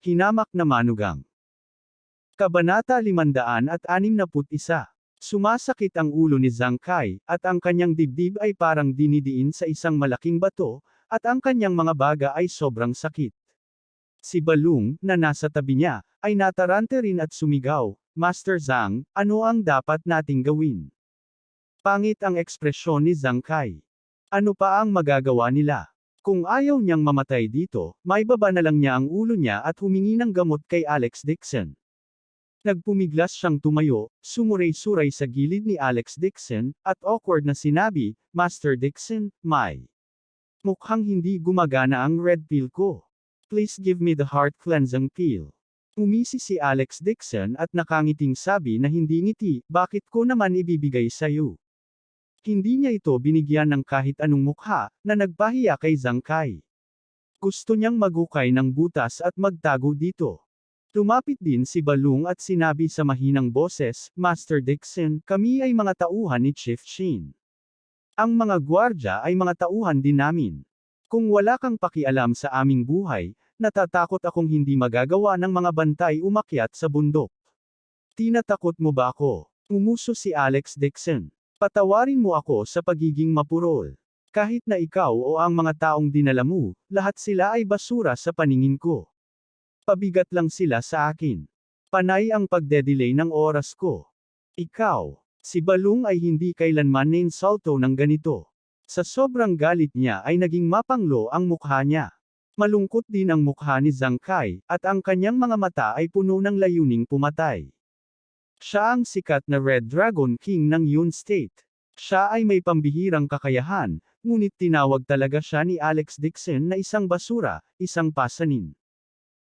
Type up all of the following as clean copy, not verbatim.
Hinamak na manugang. Kabanata 561. Sumasakit ang ulo ni Zhang Kai, at ang kanyang dibdib ay parang dinidiin sa isang malaking bato, at ang kanyang mga baga ay sobrang sakit. Si Balung, na nasa tabi niya, ay natarante rin at sumigaw, "Master Zhang, ano ang dapat nating gawin?" Pangit ang ekspresyon ni Zhang Kai. Ano pa ang magagawa nila? Kung ayaw niyang mamatay dito, maibaba na lang niya ang ulo niya at humingi ng gamot kay Alex Dixon. Nagpumiglas siyang tumayo, sumuray-suray sa gilid ni Alex Dixon, at awkward na sinabi, "Master Dixon, mukhang hindi gumagana ang red pill ko. Please give me the heart cleansing pill." Umisi si Alex Dixon at nakangiting sabi na hindi ngiti, "Bakit ko naman ibibigay sa'yo?" Hindi niya ito binigyan ng kahit anong mukha, na nagpahiya kay Zhang Kai. Gusto niyang maghukay ng butas at magtago dito. Lumapit din si Balung at sinabi sa mahinang boses, "Master Dixon, kami ay mga tauhan ni Chief Shin. Ang mga gwardya ay mga tauhan din namin. Kung wala kang pakialam sa aming buhay, natatakot akong hindi magagawa ng mga bantay umakyat sa bundok. Tinatakot mo ba ako?" Umuso si Alex Dixon. "Patawarin mo ako sa pagiging mapurol. Kahit na ikaw o ang mga taong dinala mo, lahat sila ay basura sa paningin ko. Pabigat lang sila sa akin. Panay ang pagde-delay ng oras ko. Ikaw." Si Balung ay hindi kailanman nainsulto ng ganito. Sa sobrang galit niya ay naging mapanglo ang mukha niya. Malungkot din ang mukha ni Zhang Kai, at ang kanyang mga mata ay puno ng layuning pumatay. Siya ang sikat na Red Dragon King ng Yun State. Siya ay may pambihirang kakayahan, ngunit tinawag talaga siya ni Alex Dixon na isang basura, isang pasanin.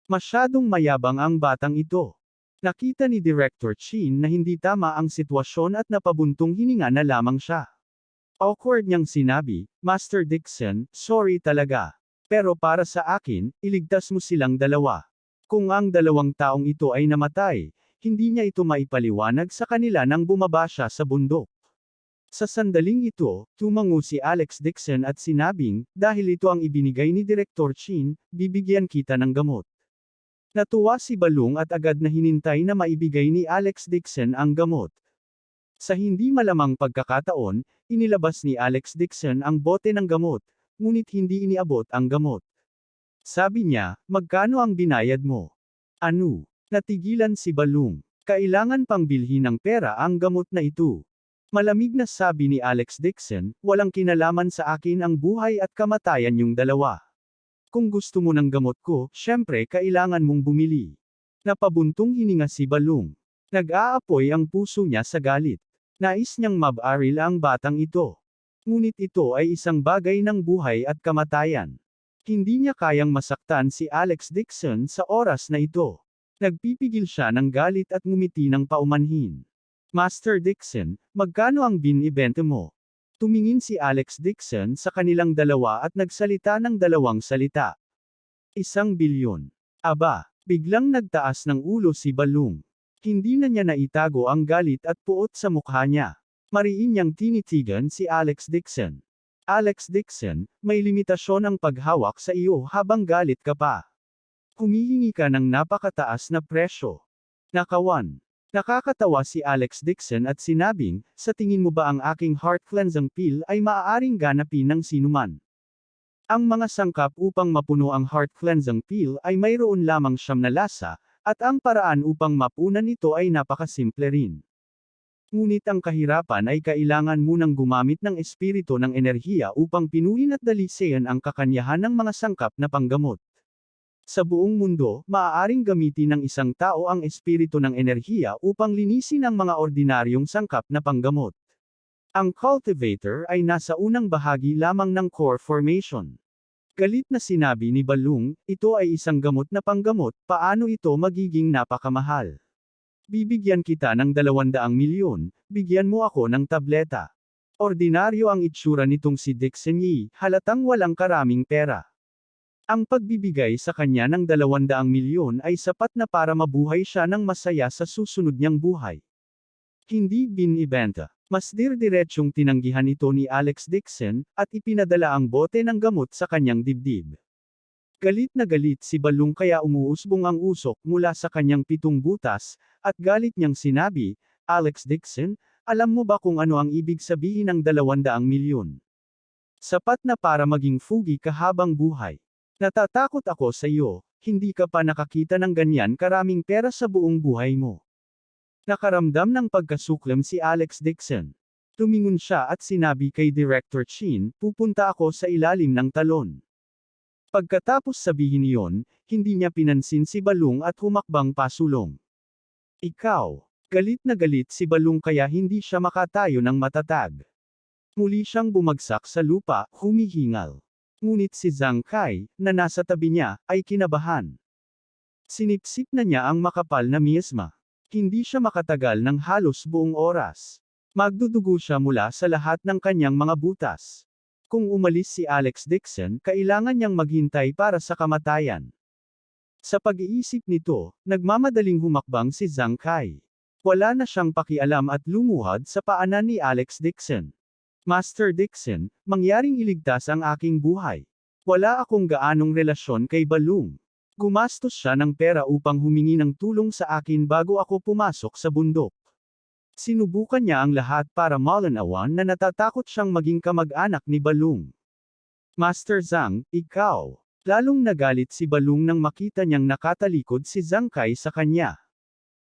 Masyadong mayabang ang batang ito. Nakita ni Director Chin na hindi tama ang sitwasyon at napabuntong hininga na lamang siya. Awkward niyang sinabi, "Master Dixon, sorry talaga. Pero para sa akin, iligtas mo silang dalawa. Kung ang dalawang taong ito ay namatay, hindi niya ito maipaliwanag sa kanila nang bumaba siya sa bundok." Sa sandaling ito, tumango si Alex Dixon at sinabing, "Dahil ito ang ibinigay ni Director Chin, bibigyan kita ng gamot." Natuwa si Balung at agad na hinintay na maibigay ni Alex Dixon ang gamot. Sa hindi malamang pagkakataon, inilabas ni Alex Dixon ang bote ng gamot, ngunit hindi iniabot ang gamot. Sabi niya, "Magkano ang binayad mo?" "Ano?" Natigilan si Balung. "Kailangan pang bilhin ng pera ang gamot na ito." Malamig na sabi ni Alex Dixon, "Walang kinalaman sa akin ang buhay at kamatayan yung dalawa. Kung gusto mo ng gamot ko, syempre kailangan mong bumili." Napabuntong hininga si Balung. Nag-aapoy ang puso niya sa galit. Nais niyang mabaril ang batang ito. Ngunit ito ay isang bagay ng buhay at kamatayan. Hindi niya kayang masaktan si Alex Dixon sa oras na ito. Nagpipigil siya ng galit at ngumiti ng paumanhin. "Master Dixon, magkano ang binibenta mo?" Tumingin si Alex Dixon sa kanilang dalawa at nagsalita ng dalawang salita. "1 bilyon. Aba, biglang nagtaas ng ulo si Balung. Hindi na niya naitago ang galit at puot sa mukha niya. Mariin niyang tinitigan si Alex Dixon. "Alex Dixon, may limitasyon ang paghawak sa iyo habang galit ka pa. Humihingi ka ng napakataas na presyo. Nakawan." Nakakatawa si Alex Dixon at sinabing, "Sa tingin mo ba ang aking heart cleansing pill ay maaaring ganapin ng sinuman? Ang mga sangkap upang mapuno ang heart cleansing pill ay mayroon lamang 9 na lasa, at ang paraan upang mapunan ito ay napakasimple rin. Ngunit ang kahirapan ay kailangan munang gumamit ng espiritu ng enerhiya upang pinuin at dalisean ang kakanyahan ng mga sangkap na panggamot. Sa buong mundo, maaaring gamitin ng isang tao ang espiritu ng enerhiya upang linisin ang mga ordinaryong sangkap na panggamot. Ang cultivator ay nasa unang bahagi lamang ng core formation." Galit na sinabi ni Balung, "Ito ay isang gamot na panggamot, paano ito magiging napakamahal? Bibigyan kita ng 200 milyon, bigyan mo ako ng tableta." Ordinaryo ang itsura nitong si Dixon Yi, halatang walang karaming pera. Ang pagbibigay sa kanya ng 200 milyon ay sapat na para mabuhay siya ng masaya sa susunod niyang buhay. Hindi binibenta. Mas dirdiretsong tinanggihan ito ni Alex Dixon, at ipinadala ang bote ng gamot sa kanyang dibdib. Galit na galit si Balung kaya umuusbong ang usok mula sa kanyang 7 butas, at galit niyang sinabi, Alex Dixon, alam mo ba kung ano ang ibig sabihin ng 200 milyon? Sapat na para maging fugi ka habang buhay. Natatakot ako sa iyo, hindi ka pa nakakita ng ganyan karaming pera sa buong buhay mo. Nakaramdam ng pagkasuklam si Alex Dixon. Tumingon siya at sinabi kay Director Chin, pupunta ako sa ilalim ng talon. Pagkatapos sabihin iyon, hindi niya pinansin si Balung at humakbang pasulong. Ikaw. Galit na galit si Balung kaya hindi siya makatayo ng matatag. Muli siyang bumagsak sa lupa, humihingal. Ngunit si Zhang Kai, na nasa tabi niya, ay kinabahan. Sinipsip na niya ang makapal na miasma. Hindi siya makatagal ng halos buong oras. Magdudugo siya mula sa lahat ng kanyang mga butas. Kung umalis si Alex Dixon, kailangan niyang maghintay para sa kamatayan. Sa pag-iisip nito, nagmamadaling humakbang si Zhang Kai. Wala na siyang pakialam at lumuhad sa paanan ni Alex Dixon. Master Dixon, mangyaring iligtas ang aking buhay. Wala akong gaanong relasyon kay Balung. Gumastos siya ng pera upang humingi ng tulong sa akin bago ako pumasok sa bundok. Sinubukan niya ang lahat para malanawan na natatakot siyang maging kamag-anak ni Balung. Master Zhang, ikaw. Lalong nagalit si Balung nang makita niyang nakatalikod si Zhang Kai sa kanya.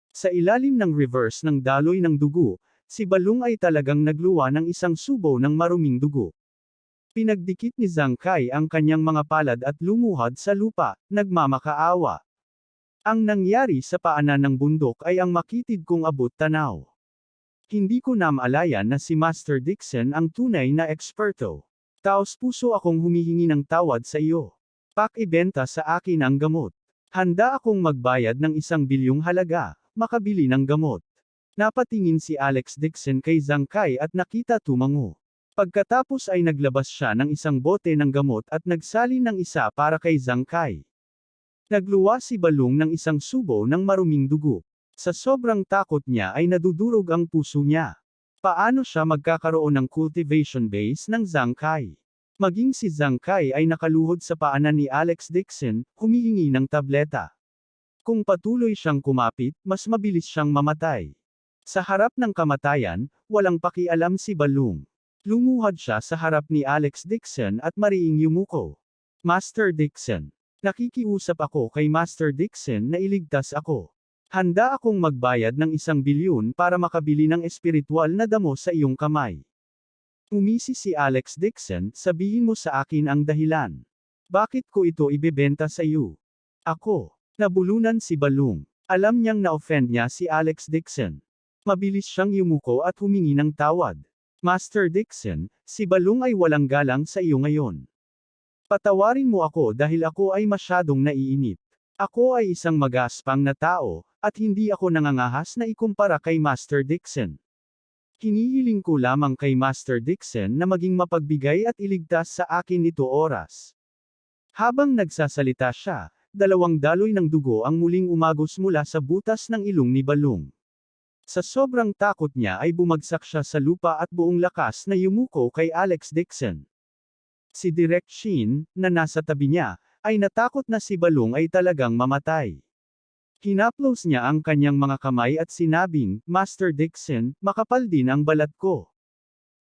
Sa ilalim ng reverse ng daloy ng dugo, si Balung ay talagang nagluwa ng isang subo ng maruming dugo. Pinagdikit ni Zhang Kai ang kanyang mga palad at lumuhad sa lupa, nagmamakaawa. Ang nangyari sa paanan ng bundok ay ang makitid kong abot tanaw. Hindi ko namalayan na si Master Dixon ang tunay na eksperto. Taos puso akong humihingi ng tawad sa iyo. Pakibenta sa akin ang gamot. Handa akong magbayad ng 1 bilyong halaga, makabili ng gamot. Napatingin si Alex Dixon kay Zhang Kai at nakita tumango. Pagkatapos ay naglabas siya ng isang bote ng gamot at nagsalin ng isa para kay Zhang Kai. Nagluwa si Balung ng isang subo ng maruming dugo. Sa sobrang takot niya ay nadudurog ang puso niya. Paano siya magkakaroon ng cultivation base ng Zhang Kai? Maging si Zhang Kai ay nakaluhod sa paanan ni Alex Dixon, humihingi ng tableta. Kung patuloy siyang kumapit, mas mabilis siyang mamatay. Sa harap ng kamatayan, walang pakialam si Balung. Lumuhad siya sa harap ni Alex Dixon at mariing yumuko. Master Dixon. Nakikiusap ako kay Master Dixon na iligtas ako. Handa akong magbayad ng 1 bilyon para makabili ng espiritual na damo sa iyong kamay. Umisi si Alex Dixon, sabihin mo sa akin ang dahilan. Bakit ko ito ibebenta sa iyo? Ako. Nabulunan si Balung. Alam niyang na-offend niya si Alex Dixon. Mabilis siyang yumuko at humingi ng tawad. Master Dixon, si Balung ay walang galang sa iyo ngayon. Patawarin mo ako dahil ako ay masyadong naiinip. Ako ay isang magaspang na tao, at hindi ako nangangahas na ikumpara kay Master Dixon. Hinihiling ko lamang kay Master Dixon na maging mapagbigay at iligtas sa akin nito oras. Habang nagsasalita siya, 2 daloy ng dugo ang muling umagos mula sa butas ng ilong ni Balung. Sa sobrang takot niya ay bumagsak siya sa lupa at buong lakas na yumuko kay Alex Dixon. Si Direk Chin, na nasa tabi niya, ay natakot na si Balung ay talagang mamatay. Hinaplos niya ang kanyang mga kamay at sinabing, Master Dixon, makapal din ang balat ko.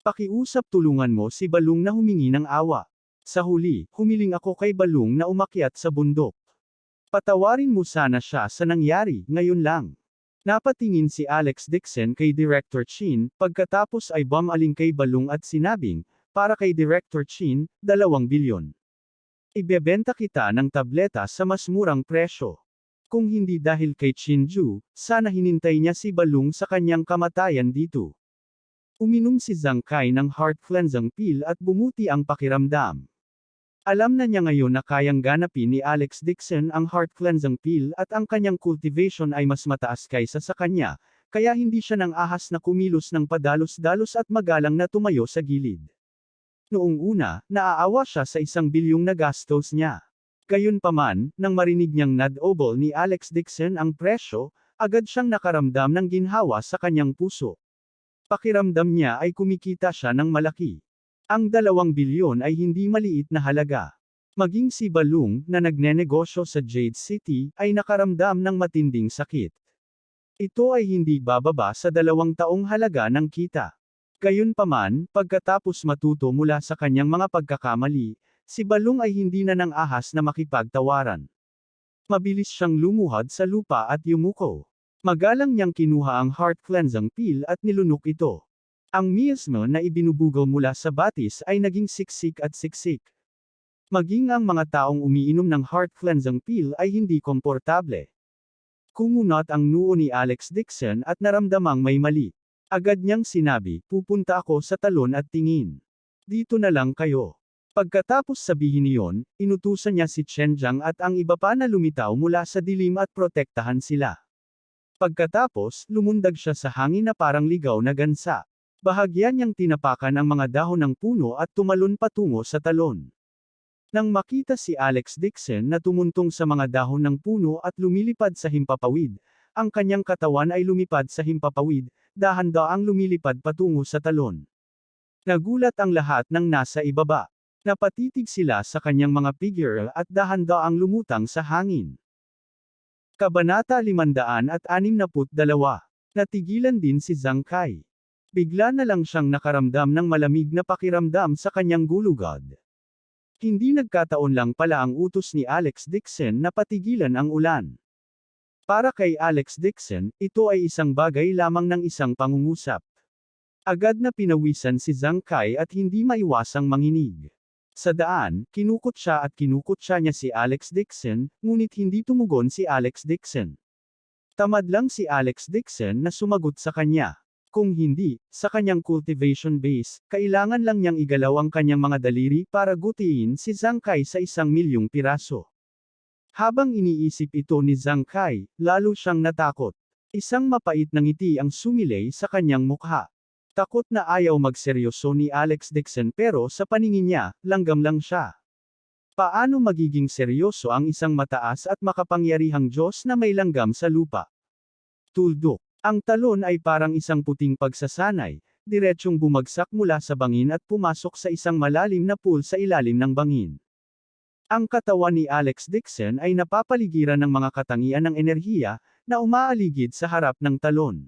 Pakiusap tulungan mo si Balung na humingi ng awa. Sa huli, humiling ako kay Balung na umakyat sa bundok. Patawarin mo sana siya sa nangyari, ngayon lang. Napatingin si Alex Dixon kay Director Chin, pagkatapos ay bumaling kay Balung at sinabing, para kay Director Chin, 2 bilyon. Ibebenta kita ng tableta sa mas murang presyo. Kung hindi dahil kay Chinju, sana hinintay niya si Balung sa kanyang kamatayan dito. Uminom si Zhang Kai ng heart cleansing pill at bumuti ang pakiramdam. Alam na niya ngayon na kayang ganapin ni Alex Dixon ang heart cleansing pill at ang kanyang cultivation ay mas mataas kaysa sa kanya, kaya hindi siya nang ahas na kumilos ng padalos-dalos at magalang na tumayo sa gilid. Noong una, naaawa siya sa 1 bilyong nagastos niya. Gayunpaman, nang marinig niyang nadobol ni Alex Dixon ang presyo, agad siyang nakaramdam ng ginhawa sa kanyang puso. Pakiramdam niya ay kumikita siya ng malaki. Ang 2 bilyon ay hindi maliit na halaga. Maging si Balung, na nagnenegosyo sa Jade City, ay nakaramdam ng matinding sakit. Ito ay hindi bababa sa 2 taong halaga ng kita. Gayunpaman, pagkatapos matuto mula sa kanyang mga pagkakamali, si Balung ay hindi na nang ahas na makipagtawaran. Mabilis siyang lumuhad sa lupa at yumuko. Magalang niyang kinuha ang heart cleansing pill at nilunok ito. Ang mismo na ibinubugaw mula sa batis ay naging siksik at siksik. Maging ang mga taong umiinom ng heart cleansing pill ay hindi komportable. Kumunot ang noo ni Alex Dixon at naramdamang may mali. Agad niyang sinabi, pupunta ako sa talon at tingin. Dito na lang kayo. Pagkatapos sabihin niyon, inutusan niya si Chen Jiang at ang iba pa na lumitaw mula sa dilim at protektahan sila. Pagkatapos, lumundag siya sa hangin na parang ligaw na gansa. Bahagya niyang tinapakan ang mga dahon ng puno at tumalon patungo sa talon. Nang makita si Alex Dixon na tumuntong sa mga dahon ng puno at lumilipad sa himpapawid, ang kanyang katawan ay lumipad sa himpapawid, dahan-daang lumilipad patungo sa talon. Nagulat ang lahat ng nasa ibaba. Napatitig sila sa kanyang mga figure at dahan-daang lumutang sa hangin. Kabanata 562. Natigilan din si Zhang Kai. Bigla na lang siyang nakaramdam ng malamig na pakiramdam sa kanyang gulugod. Hindi nagkataon lang pala ang utos ni Alex Dixon na patigilan ang ulan. Para kay Alex Dixon, ito ay isang bagay lamang ng isang pangungusap. Agad na pinawisan si Zhang Kai at hindi maiwasang manginig. Sa daan, kinukutsa niya si Alex Dixon, ngunit hindi tumugon si Alex Dixon. Tamad lang si Alex Dixon na sumagot sa kanya. Kung hindi, sa kanyang cultivation base, kailangan lang niyang igalaw ang kanyang mga daliri para gutiin si Zhang Kai sa 1,000,000 piraso. Habang iniisip ito ni Zhang Kai, lalo siyang natakot. Isang mapait na ngiti ang sumilay sa kanyang mukha. Takot na ayaw magseryoso ni Alex Dixon pero sa paningin niya, langgam lang siya. Paano magiging seryoso ang isang mataas at makapangyarihang Diyos na may langgam sa lupa? Tuldok. Ang talon ay parang isang puting pagsasanay, diretsyong bumagsak mula sa bangin at pumasok sa isang malalim na pool sa ilalim ng bangin. Ang katawan ni Alex Dixon ay napapaligiran ng mga katangian ng enerhiya, na umaaligid sa harap ng talon.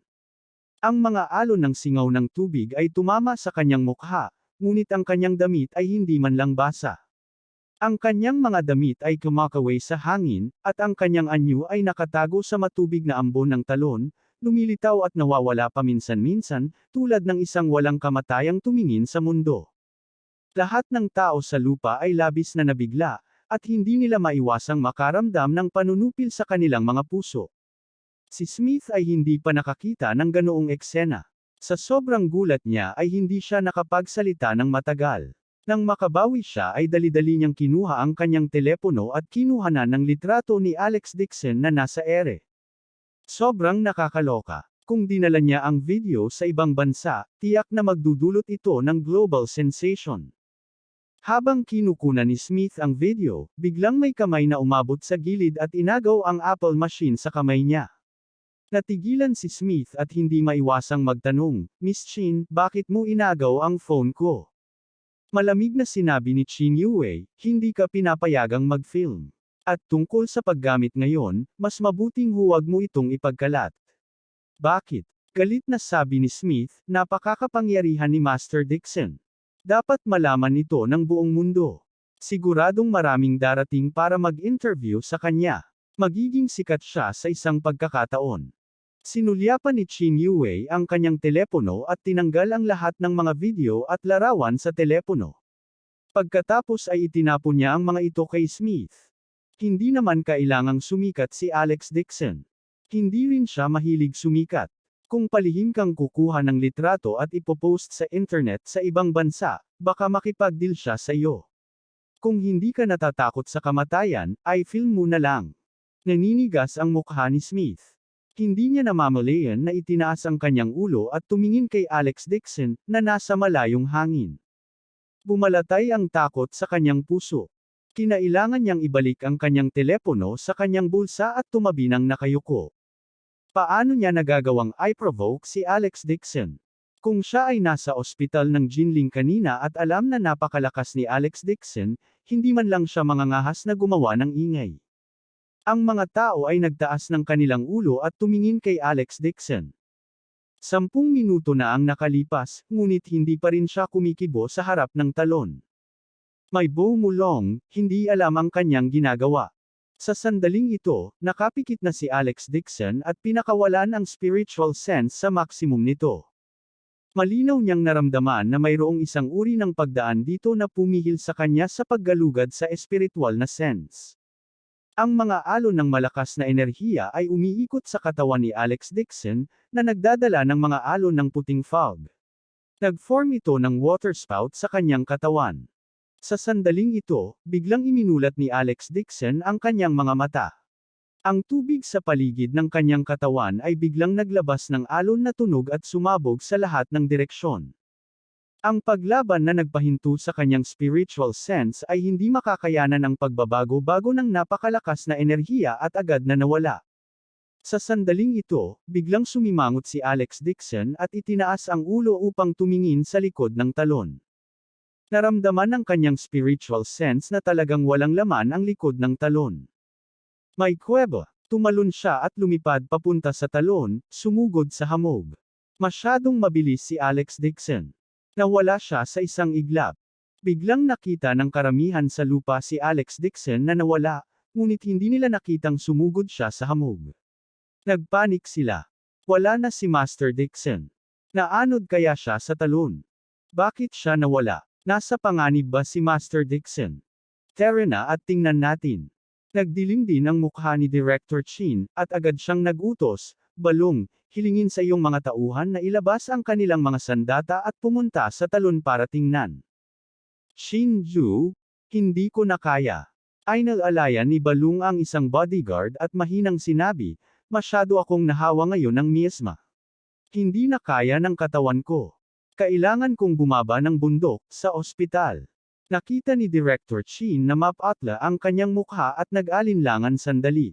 Ang mga alon ng singaw ng tubig ay tumama sa kanyang mukha, ngunit ang kanyang damit ay hindi man lang basa. Ang kanyang mga damit ay kumakaway sa hangin, at ang kanyang anyo ay nakatago sa matubig na ambon ng talon, lumilitaw at nawawala paminsan-minsan, tulad ng isang walang kamatayang tumingin sa mundo. Lahat ng tao sa lupa ay labis na nabigla, at hindi nila maiwasang makaramdam ng panunupil sa kanilang mga puso. Si Smith ay hindi pa nakakita ng ganoong eksena. Sa sobrang gulat niya ay hindi siya nakapagsalita ng matagal. Nang makabawi siya ay dali-dali niyang kinuha ang kanyang telepono at kinuhanan ng litrato ni Alex Dixon na nasa ere. Sobrang nakakaloka. Kung dinala niya ang video sa ibang bansa, tiyak na magdudulot ito ng global sensation. Habang kinukunan ni Smith ang video, biglang may kamay na umabot sa gilid at inagaw ang Apple machine sa kamay niya. Natigilan si Smith at hindi maiwasang magtanong, "Miss Chin, bakit mo inagaw ang phone ko?" Malamig na sinabi ni Chin Yue, "Hindi ka pinapayagang mag-film. At tungkol sa paggamit ngayon, mas mabuting huwag mo itong ipagkalat." "Bakit?" Galit na sabi ni Smith, "Napakakapangyarihan ni Master Dixon. Dapat malaman ito ng buong mundo. Siguradong maraming darating para mag-interview sa kanya. Magiging sikat siya sa isang pagkakataon." Sinulyapan ni Chin Yue ang kanyang telepono at tinanggal ang lahat ng mga video at larawan sa telepono. Pagkatapos ay itinapon niya ang mga ito kay Smith. Hindi naman kailangang sumikat si Alex Dixon. Hindi rin siya mahilig sumikat. Kung palihim kang kukuha ng litrato at ipopost sa internet sa ibang bansa, baka makipag-deal siya sa iyo. Kung hindi ka natatakot sa kamatayan, ay film mo na lang. Naninigas ang mukha ni Smith. Hindi niya namamalayan na itinaas ang kanyang ulo at tumingin kay Alex Dixon, na nasa malayong hangin. Bumalatay ang takot sa kanyang puso. Kinailangan niyang ibalik ang kanyang telepono sa kanyang bulsa at tumabi ng nakayuko. Paano niya nagagawang i-provoke si Alex Dixon? Kung siya ay nasa ospital ng Jinling kanina at alam na napakalakas ni Alex Dixon, hindi man lang siya mangangahas na gumawa ng ingay. Ang mga tao ay nagtaas ng kanilang ulo at tumingin kay Alex Dixon. 10 minuto na ang nakalipas, ngunit hindi pa rin siya kumikibo sa harap ng talon. May bumulong, hindi alam ang kanyang ginagawa. Sa sandaling ito, nakapikit na si Alex Dixon at pinakawalan ang spiritual sense sa maximum nito. Malinaw niyang naramdaman na mayroong isang uri ng pagdaan dito na pumihil sa kanya sa paggalugad sa espiritual na sense. Ang mga alon ng malakas na enerhiya ay umiikot sa katawan ni Alex Dixon, na nagdadala ng mga alon ng puting fog. Nag-form ito ng waterspout sa kanyang katawan. Sa sandaling ito, biglang iminulat ni Alex Dixon ang kanyang mga mata. Ang tubig sa paligid ng kanyang katawan ay biglang naglabas ng alon na tunog at sumabog sa lahat ng direksyon. Ang paglaban na nagpahinto sa kanyang spiritual sense ay hindi makakayanan ang pagbabago-bago ng napakalakas na enerhiya at agad na nawala. Sa sandaling ito, biglang sumimangot si Alex Dixon at itinaas ang ulo upang tumingin sa likod ng talon. Naramdaman ng kanyang spiritual sense na talagang walang laman ang likod ng talon. May kuweba. Tumalon siya at lumipad papunta sa talon, sumugod sa hamog. Masyadong mabilis si Alex Dixon. Nawala siya sa isang iglap. Biglang nakita ng karamihan sa lupa si Alex Dixon na nawala, ngunit hindi nila nakitang sumugod siya sa hamog. Nagpanik sila. Wala na si Master Dixon. Naanod kaya siya sa talon? Bakit siya nawala? Nasa panganib ba si Master Dixon? Tara na at tingnan natin. Nagdilim din ang mukha ni Director Chin, at agad siyang nagutos, Balong, hilingin sa iyong mga tauhan na ilabas ang kanilang mga sandata at pumunta sa talon para tingnan. Shinju, hindi ko na kaya. Inalalayan ni Balong ang isang bodyguard at mahinang sinabi, masyado akong nahawa ngayon ng miasma. Hindi na kaya ng katawan ko. Kailangan kong bumaba ng bundok, sa ospital. Nakita ni Director Chin na mapatla ang kanyang mukha at nag-alinlangan sandali.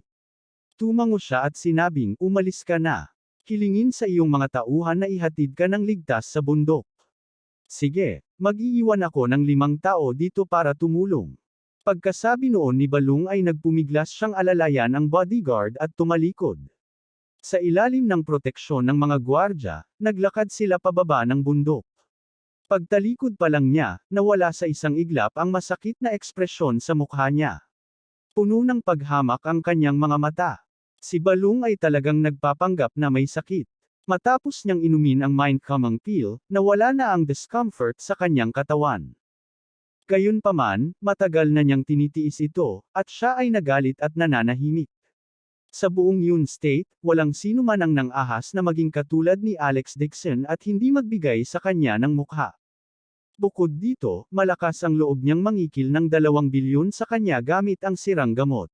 Tumango siya at sinabing, umalis ka na. Hilingin sa iyong mga tauhan na ihatid ka ng ligtas sa bundok. Sige, mag-iiwan ako ng 5 tao dito para tumulong. Pagkasabi noon ni Balong ay nagpumiglas siyang alalayan ang bodyguard at tumalikod. Sa ilalim ng proteksyon ng mga gwardya, naglakad sila pababa ng bundok. Pagtalikod pa lang niya, nawala sa isang iglap ang masakit na ekspresyon sa mukha niya. Puno ng paghamak ang kanyang mga mata. Si Balong ay talagang nagpapanggap na may sakit. Matapos niyang inumin ang mind-calming pill, nawala na ang discomfort sa kanyang katawan. Gayunpaman, matagal na niyang tinitiis ito, at siya ay nagalit at nananahimik. Sa buong Yun State, walang sino man ang nang-ahas na maging katulad ni Alex Dixon at hindi magbigay sa kanya ng mukha. Bukod dito, malakas ang loob niyang mangikil ng 2 bilyon sa kanya gamit ang sirang gamot.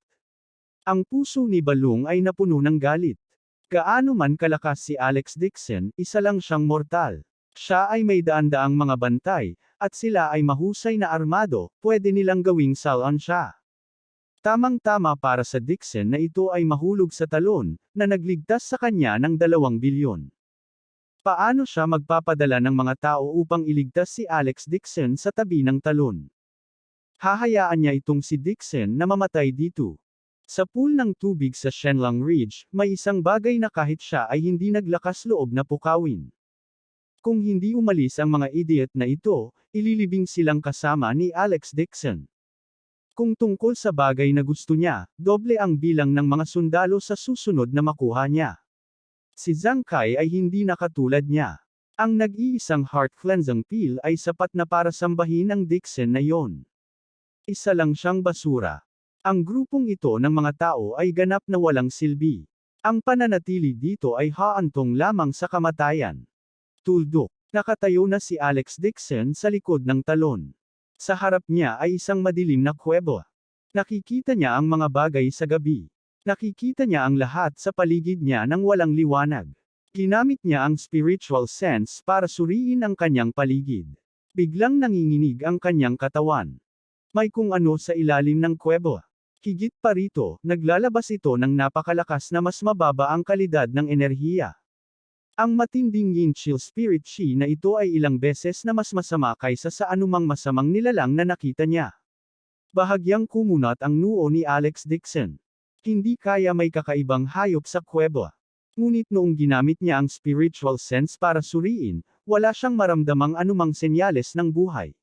Ang puso ni Balong ay napuno ng galit. Gaano man kalakas si Alex Dixon, isa lang siyang mortal. Siya ay may daan-daang mga bantay, at sila ay mahusay na armado, pwede nilang gawing salon siya. Tamang-tama para sa Dixon na ito ay mahulog sa talon, na nagligtas sa kanya ng 2 bilyon. Paano siya magpapadala ng mga tao upang iligtas si Alex Dixon sa tabi ng talon? Hahayaan niya itong si Dixon na mamatay dito. Sa pool ng tubig sa Shenlang Ridge, may isang bagay na kahit siya ay hindi naglakas loob na pukawin. Kung hindi umalis ang mga idiot na ito, ililibing silang kasama ni Alex Dixon. Kung tungkol sa bagay na gusto niya, doble ang bilang ng mga sundalo sa susunod na makuha niya. Si Zhang Kai ay hindi na katulad niya. Ang nag-iisang heart-cleansing pill ay sapat na para sambahin ang Dixon na yon. Isa lang siyang basura. Ang grupong ito ng mga tao ay ganap na walang silbi. Ang pananatili dito ay haantong lamang sa kamatayan. Tuldok. Nakatayo na si Alex Dixon sa likod ng talon. Sa harap niya ay isang madilim na kuweba. Nakikita niya ang mga bagay sa gabi. Nakikita niya ang lahat sa paligid niya nang walang liwanag. Ginamit niya ang spiritual sense para suriin ang kanyang paligid. Biglang nanginginig ang kanyang katawan. May kung ano sa ilalim ng kuweba. Higit pa rito, naglalabas ito ng napakalakas na mas mababa ang kalidad ng enerhiya. Ang matinding yin chill spirit chi na ito ay ilang beses na mas masama kaysa sa anumang masamang nilalang na nakita niya. Bahagyang kumunat ang noo ni Alex Dixon. Hindi kaya may kakaibang hayop sa kuweba. Ngunit noong ginamit niya ang spiritual sense para suriin, wala siyang maramdamang anumang senyales ng buhay.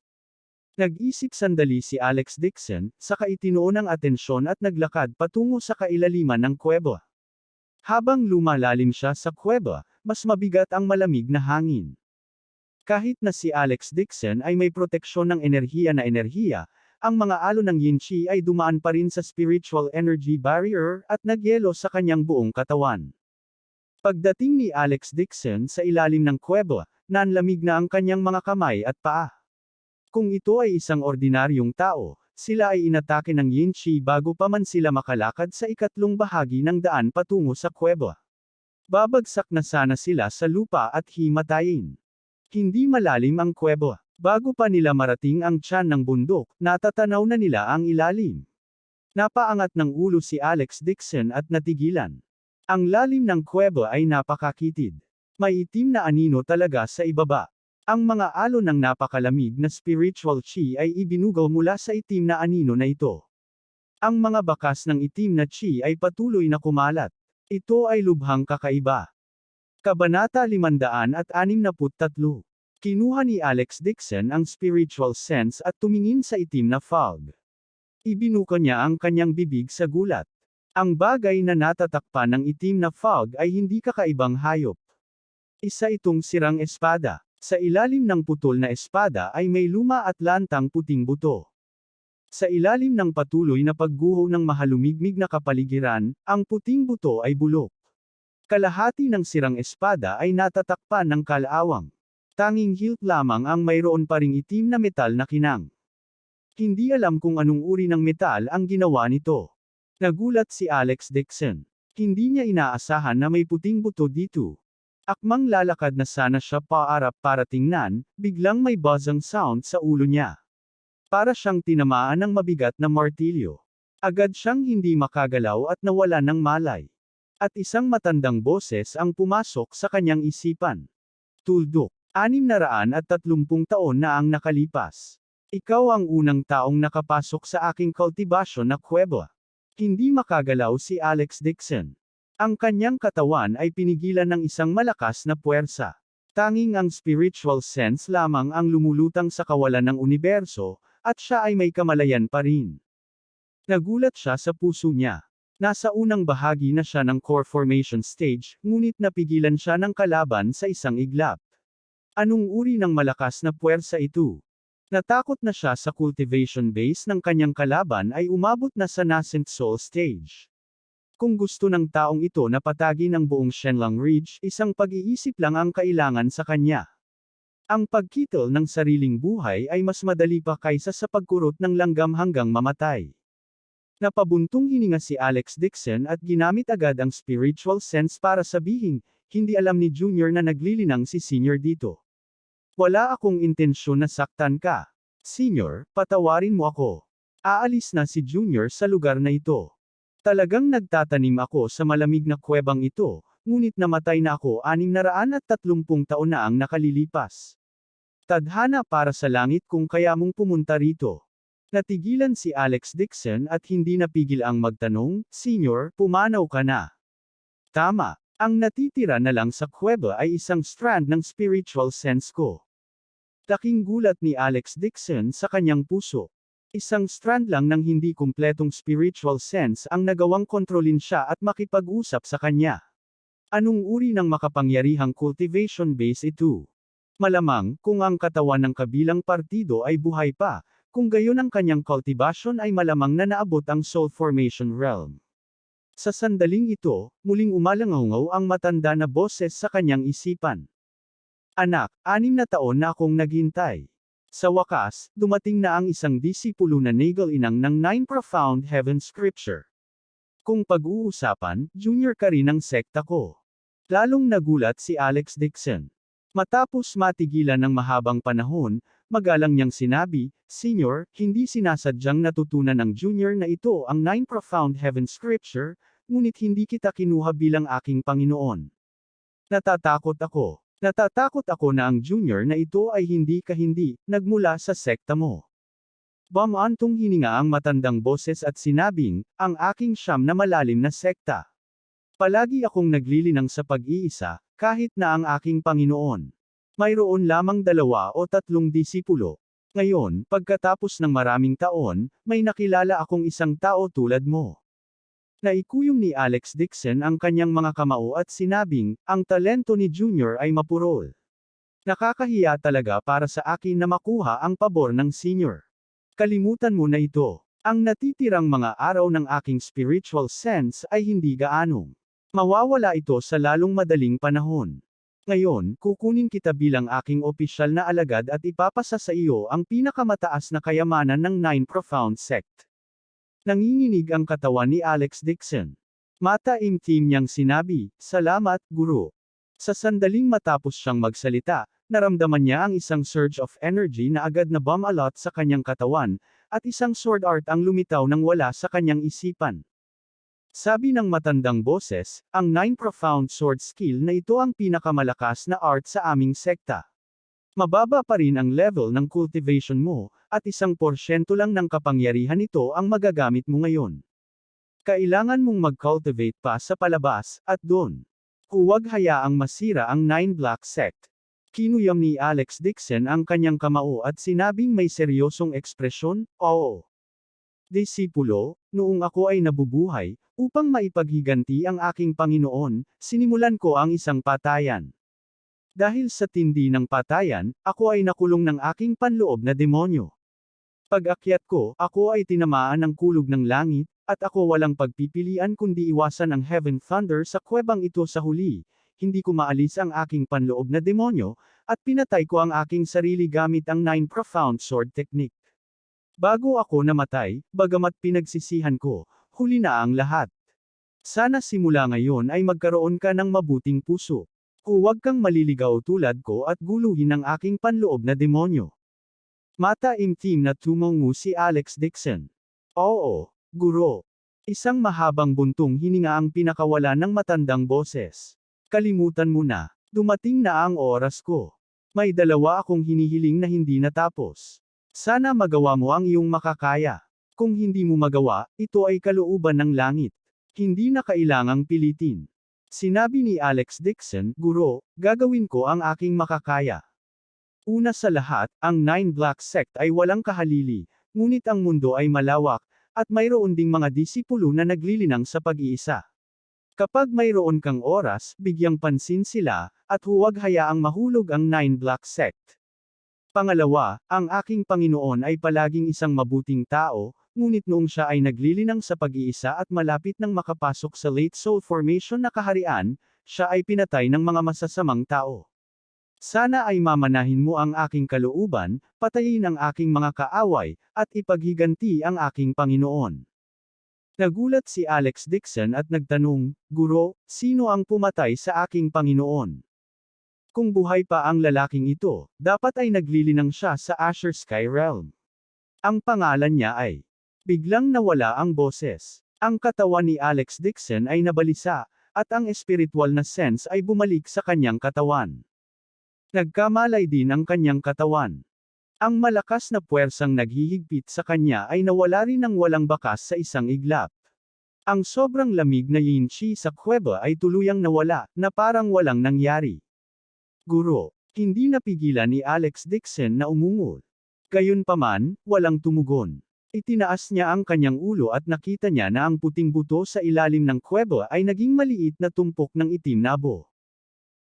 Nag-isip sandali si Alex Dixon, saka itinuon ang atensyon at naglakad patungo sa kailaliman ng kuweba. Habang lumalalim siya sa kuweba, mas mabigat ang malamig na hangin. Kahit na si Alex Dixon ay may proteksyon ng enerhiya, ang mga alon ng yin chi ay dumaan pa rin sa spiritual energy barrier at nagyelo sa kanyang buong katawan. Pagdating ni Alex Dixon sa ilalim ng kuweba, nanlamig na ang kanyang mga kamay at paa. Kung ito ay isang ordinaryong tao, sila ay inatake ng yin chi bago pa man sila makalakad sa ikatlong bahagi ng daan patungo sa kuweba. Babagsak na sana sila sa lupa at himatayin. Hindi malalim ang kuweba. Bago pa nila marating ang tiyan ng bundok, natatanaw na nila ang ilalim. Napaangat ng ulo si Alex Dixon at natigilan. Ang lalim ng kuweba ay napakakitid. May itim na anino talaga sa ibaba. Ang mga alon ng napakalamig na spiritual chi ay ibinugaw mula sa itim na anino na ito. Ang mga bakas ng itim na chi ay patuloy na kumalat. Ito ay lubhang kakaiba. Kabanata 563. Kinuha ni Alex Dixon ang spiritual sense at tumingin sa itim na fog. Ibinuka niya ang kanyang bibig sa gulat. Ang bagay na natatakpan ng itim na fog ay hindi kakaibang hayop. Isa itong sirang espada. Sa ilalim ng putol na espada ay may luma at lantang puting buto. Sa ilalim ng patuloy na pagguho ng mahalumigmig na kapaligiran, ang puting buto ay bulok. Kalahati ng sirang espada ay natatakpan ng kalawang. Tanging hilt lamang ang mayroon pa ring itim na metal na kinang. Hindi alam kung anong uri ng metal ang ginawa nito. Nagulat si Alex Dixon. Hindi niya inaasahan na may puting buto dito. Akmang lalakad na sana siya paarap para tingnan, biglang may buzzing sound sa ulo niya. Para siyang tinamaan ng mabigat na martilyo. Agad siyang hindi makagalaw at nawala ng malay. At isang matandang boses ang pumasok sa kanyang isipan. Tuldok. 630 taon na ang nakalipas. Ikaw ang unang taong nakapasok sa aking kultibasyon na kuweba. Hindi makagalaw si Alex Dixon. Ang kanyang katawan ay pinigilan ng isang malakas na puwersa. Tanging ang spiritual sense lamang ang lumulutang sa kawalan ng universo, at siya ay may kamalayan pa rin. Nagulat siya sa puso niya. Nasa unang bahagi na siya ng core formation stage, ngunit napigilan siya ng kalaban sa isang iglap. Anong uri ng malakas na puwersa ito? Natakot na siya sa cultivation base ng kanyang kalaban ay umabot na sa nascent soul stage. Kung gusto ng taong ito na patagin ang buong Shenlang Ridge, isang pag-iisip lang ang kailangan sa kanya. Ang pagkitol ng sariling buhay ay mas madali pa kaysa sa pagkurot ng langgam hanggang mamatay. Napabuntong hininga si Alex Dixon at ginamit agad ang spiritual sense para sabihin, hindi alam ni Junior na naglilinang si Senior dito. Wala akong intensyon na saktan ka. Senior, patawarin mo ako. Aalis na si Junior sa lugar na ito. Talagang nagtatanim ako sa malamig na kuwebang ito, ngunit namatay na ako 630 taon na ang nakalilipas. Tadhana para sa langit kung kaya mong pumunta rito. Natigilan si Alex Dixon at hindi napigil ang magtanong, Senior, pumanaw ka na. Tama. Ang natitira na lang sa kuweba ay isang strand ng spiritual sense ko. Laking gulat ni Alex Dixon sa kanyang puso. Isang strand lang ng hindi kumpletong spiritual sense ang nagawang kontrolin siya at makipag-usap sa kanya. Anong uri ng makapangyarihang cultivation base ito? Malamang, kung ang katawan ng kabilang partido ay buhay pa, kung gayon ang kanyang cultivation ay malamang na naabot ang soul formation realm. Sa sandaling ito, muling umalangaw ang matanda na boses sa kanyang isipan. Anak, 6 na taon na akong naghintay. Sa wakas, dumating na ang isang disipulo na nagal inang ng 9 Profound Heaven Scripture. Kung pag-uusapan, junior ka rin ng sekta ko. Lalong nagulat si Alex Dixon. Matapos matigilan ng mahabang panahon, magalang niyang sinabi, Senior, hindi sinasadyang natutunan ng junior na ito ang 9 Profound Heaven Scripture, ngunit hindi kita kinuha bilang aking Panginoon. Natatakot ako. Natatakot ako na ang junior na ito ay hindi nagmula sa sekta mo. Bumantong hininga ang matandang boses at sinabing, ang aking siyam na malalim na sekta. Palagi akong naglilinang sa pag-iisa, kahit na ang aking Panginoon. Mayroon lamang 2 o 3 disipulo. Ngayon, pagkatapos ng maraming taon, may nakilala akong isang tao tulad mo. Naikuyom ni Alex Dixon ang kanyang mga kamao at sinabing, ang talento ni Junior ay mapurol. Nakakahiya talaga para sa akin na makuha ang pabor ng senior. Kalimutan mo na ito. Ang natitirang mga araw ng aking spiritual sense ay hindi gaanong. Mawawala ito sa lalong madaling panahon. Ngayon, kukunin kita bilang aking opisyal na alagad at ipapasa sa iyo ang pinakamataas na kayamanan ng Nine Profound Sect. Nanginginig ang katawan ni Alex Dixon. Mataimtim niyang sinabi, salamat, Guro. Sa sandaling matapos siyang magsalita, naramdaman niya ang isang surge of energy na agad na bumalot sa kanyang katawan, at isang sword art ang lumitaw nang wala sa kanyang isipan. Sabi ng matandang boses, ang Nine Profound Sword Skill na ito ang pinakamalakas na art sa aming sekta. Mababa pa rin ang level ng cultivation mo, at 1% lang ng kapangyarihan nito ang magagamit mo ngayon. Kailangan mong mag-cultivate pa sa palabas, at doon. Huwag hayaang masira ang Nine Black Sect. Kinuyam ni Alex Dixon ang kanyang kamao at sinabing may seryosong ekspresyon, oo. Disipulo, noong ako ay nabubuhay, upang maipaghiganti ang aking Panginoon, sinimulan ko ang isang patayan. Dahil sa tindi ng patayan, ako ay nakulong ng aking panloob na demonyo. Pag-akyat ko, ako ay tinamaan ng kulog ng langit, at ako walang pagpipilian kundi iwasan ang heaven thunder sa kuwebang ito sa huli. Hindi ko maalis ang aking panloob na demonyo, at pinatay ko ang aking sarili gamit ang Nine Profound Sword Technique. Bago ako namatay, bagamat pinagsisihan ko, huli na ang lahat. Sana simula ngayon ay magkaroon ka ng mabuting puso. Huwag kang maliligaw tulad ko at guluhin ang aking panloob na demonyo. Mataimtim na tumungo si Alex Dixon. Oo, Guro. Isang mahabang buntong hininga ang pinakawala ng matandang boses. Kalimutan mo na. Dumating na ang oras ko. May 2 akong hinihiling na hindi natapos. Sana magawa mo ang iyong makakaya. Kung hindi mo magawa, ito ay kalooban ng langit. Hindi na kailangang pilitin. Sinabi ni Alex Dixon, Guro, gagawin ko ang aking makakaya. Una sa lahat, ang Nine Black Sect ay walang kahalili, ngunit ang mundo ay malawak, at mayroon ding mga disipulo na naglilinang sa pag-iisa. Kapag mayroon kang oras, bigyang pansin sila, at huwag hayaang mahulog ang Nine Black Sect. Pangalawa, ang aking Panginoon ay palaging isang mabuting tao, ngunit noong siya ay naglilinang sa pag-iisa at malapit nang makapasok sa late soul formation na kaharian, siya ay pinatay ng mga masasamang tao. Sana ay mamanahin mo ang aking kalooban, patayin ang aking mga kaaway, at ipaghiganti ang aking Panginoon. Nagulat si Alex Dixon at nagtanong, Guro, sino ang pumatay sa aking Panginoon? Kung buhay pa ang lalaking ito, dapat ay naglilinang siya sa Asher Sky Realm. Ang pangalan niya ay. Biglang nawala ang boses. Ang katawan ni Alex Dixon ay nabalisa, at ang espiritual na sense ay bumalik sa kanyang katawan. Nagkamalay din ang kanyang katawan. Ang malakas na puwersang naghihigpit sa kanya ay nawala rin ng walang bakas sa isang iglap. Ang sobrang lamig na yin chi sa kuweba ay tuluyang nawala, na parang walang nangyari. Guro, hindi napigilan ni Alex Dixon na umungol. Gayunpaman, walang tumugon. Itinaas niya ang kanyang ulo at nakita niya na ang puting buto sa ilalim ng kuweba ay naging maliit na tumpok ng itim na abo.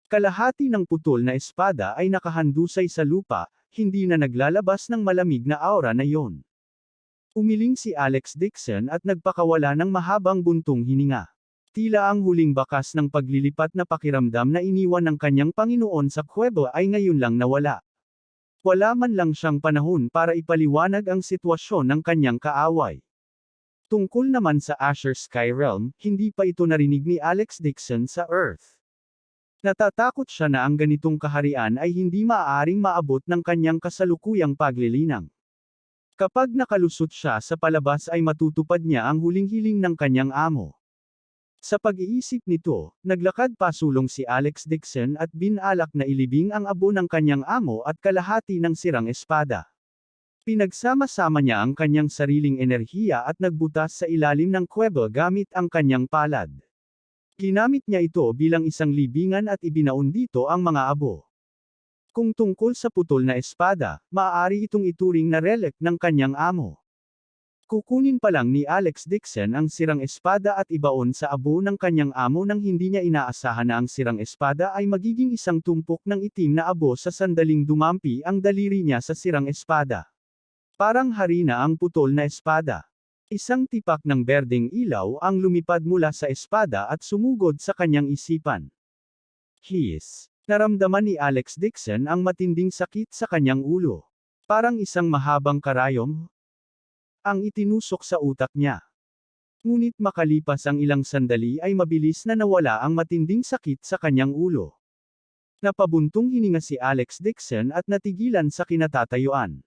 Kalahati ng putol na espada ay nakahandusay sa lupa, hindi na naglalabas ng malamig na aura na yon. Umiling si Alex Dixon at nagpakawala ng mahabang buntong hininga. Tila ang huling bakas ng paglilipat na pakiramdam na iniwan ng kanyang Panginoon sa kuweba ay ngayon lang nawala. Wala man lang siyang panahon para ipaliwanag ang sitwasyon ng kanyang kaaway. Tungkol naman sa Asher Sky Realm, hindi pa ito narinig ni Alex Dixon sa Earth. Natatakot siya na ang ganitong kaharian ay hindi maaaring maabot ng kanyang kasalukuyang paglilinang. Kapag nakalusot siya sa palabas ay matutupad niya ang huling hiling ng kanyang amo. Sa pag-iisip nito, naglakad pasulong si Alex Dixon at binalak na ilibing ang abo ng kanyang amo at kalahati ng sirang espada. Pinagsama-sama niya ang kanyang sariling enerhiya at nagbutas sa ilalim ng kuweba gamit ang kanyang palad. Ginamit niya ito bilang isang libingan at ibinaon dito ang mga abo. Kung tungkol sa putol na espada, maaari itong ituring na relic ng kanyang amo. Kukunin pa lang ni Alex Dixon ang sirang espada at ibaon sa abo ng kanyang amo nang hindi niya inaasahan na ang sirang espada ay magiging isang tumpok ng itim na abo sa sandaling dumampi ang daliri niya sa sirang espada. Parang harina ang putol na espada. Isang tipak ng berdeng ilaw ang lumipad mula sa espada at sumugod sa kanyang isipan. Naramdaman ni Alex Dixon ang matinding sakit sa kanyang ulo. Parang isang mahabang karayom ang itinusok sa utak niya. Ngunit makalipas ang ilang sandali ay mabilis na nawala ang matinding sakit sa kanyang ulo. Napabuntong hininga si Alex Dixon at natigilan sa kinatatayuan.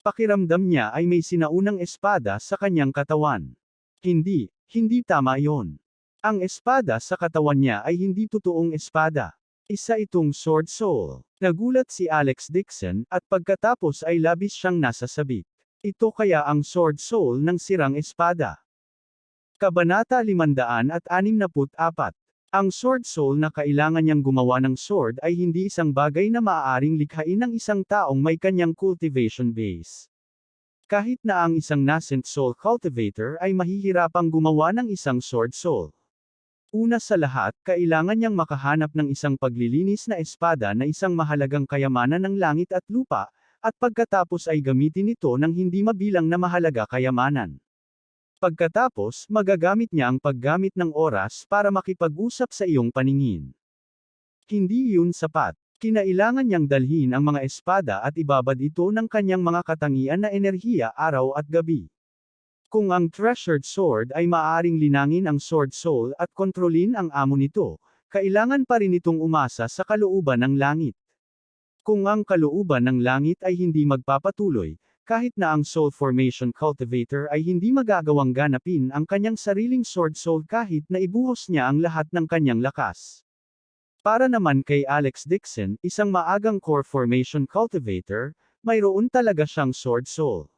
Pakiramdam niya ay may sinaunang espada sa kanyang katawan. Hindi tama iyon. Ang espada sa katawan niya ay hindi totoong espada. Isa itong sword soul. Nagulat si Alex Dixon, at pagkatapos ay labis siyang nasasabik. Ito kaya ang sword soul ng sirang espada. Kabanata 564. Ang sword soul na kailangan niyang gumawa ng sword ay hindi isang bagay na maaaring likhain ng isang taong may kanyang cultivation base. Kahit na ang isang nascent soul cultivator ay mahihirapang gumawa ng isang sword soul. Una sa lahat, kailangan niyang makahanap ng isang paglilinis na espada na isang mahalagang kayamanan ng langit at lupa, at pagkatapos ay gamitin ito ng hindi mabilang na mahalaga kayamanan. Pagkatapos, magagamit niya ang paggamit ng oras para makipag-usap sa iyong paningin. Hindi yun sapat. Kinailangan niyang dalhin ang mga espada at ibabad ito ng kanyang mga katangian na enerhiya araw at gabi. Kung ang treasured sword ay maaaring linangin ang sword soul at kontrolin ang amo nito, kailangan pa rin itong umasa sa kalooban ng langit. Kung ang kalooban ng langit ay hindi magpapatuloy, kahit na ang soul formation cultivator ay hindi magagawang ganapin ang kanyang sariling sword soul kahit na ibuhos niya ang lahat ng kanyang lakas. Para naman kay Alex Dixon, isang maagang core formation cultivator, mayroon talaga siyang sword soul.